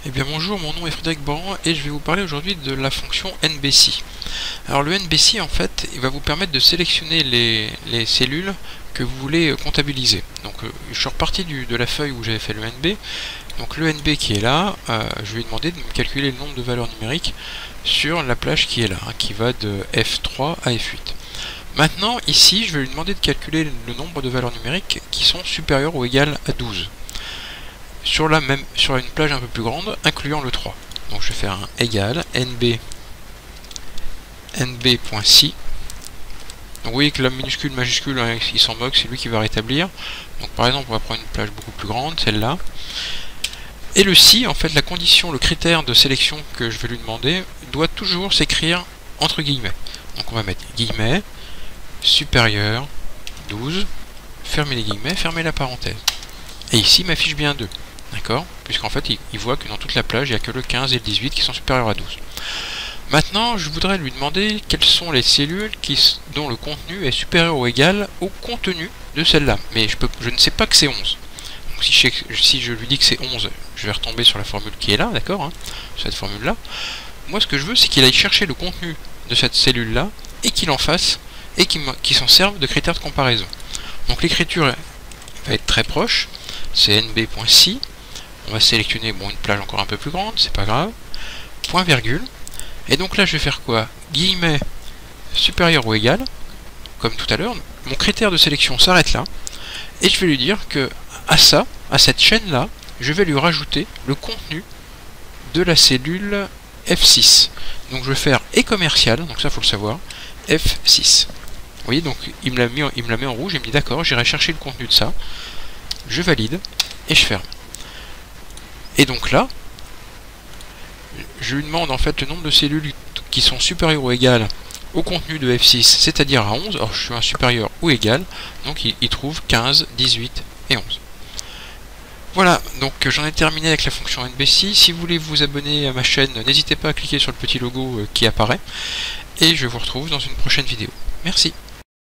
Eh bien bonjour, mon nom est Frédéric Boran et je vais vous parler aujourd'hui de la fonction NBC. Alors le NBC en fait, il va vous permettre de sélectionner les cellules que vous voulez comptabiliser. Donc je suis reparti de la feuille où j'avais fait le NB. Donc le NB qui est là, je vais lui demander de me calculer le nombre de valeurs numériques sur la plage qui est là, qui va de F3 à F8. Maintenant ici, je vais lui demander de calculer le nombre de valeurs numériques qui sont supérieures ou égales à 12. Sur une plage un peu plus grande, incluant le 3. Donc je vais faire un égal nb.si. Donc vous voyez que la minuscule, majuscule, il s'en moque, c'est lui qui va rétablir. Donc par exemple, on va prendre une plage beaucoup plus grande, celle-là. Et le si, en fait, la condition, le critère de sélection que je vais lui demander, doit toujours s'écrire entre guillemets. Donc on va mettre guillemets, supérieur, 12, fermez les guillemets, fermez la parenthèse. Et ici, m'affiche bien 2. D'accord? Puisqu'en fait, il voit que dans toute la plage, il n'y a que le 15 et le 18 qui sont supérieurs à 12. Maintenant, je voudrais lui demander quelles sont les cellules dont le contenu est supérieur ou égal au contenu de celle-là. Mais je ne sais pas que c'est 11. Donc si je lui dis que c'est 11, je vais retomber sur la formule qui est là, d'accord, hein, cette formule-là. Moi, ce que je veux, c'est qu'il aille chercher le contenu de cette cellule-là et qu'il en fasse et qu'il s'en serve de critère de comparaison. Donc l'écriture va être très proche. C'est nb.si. On va sélectionner une plage encore un peu plus grande, c'est pas grave. Point virgule. Et donc là je vais faire quoi? Guillemets supérieur ou égal, comme tout à l'heure. Mon critère de sélection s'arrête là. Et je vais lui dire que à cette chaîne là, je vais lui rajouter le contenu de la cellule F6. Donc je vais faire et commercial, donc ça faut le savoir, F6. Vous voyez, donc il me la met en rouge, il me dit d'accord, j'irai chercher le contenu de ça. Je valide et je ferme. Et donc là, je lui demande en fait le nombre de cellules qui sont supérieures ou égales au contenu de F6, c'est-à-dire à 11. Alors je suis un supérieur ou égal, donc il trouve 15, 18 et 11. Voilà, donc j'en ai terminé avec la fonction NBC. Si vous voulez vous abonner à ma chaîne, n'hésitez pas à cliquer sur le petit logo qui apparaît. Et je vous retrouve dans une prochaine vidéo. Merci.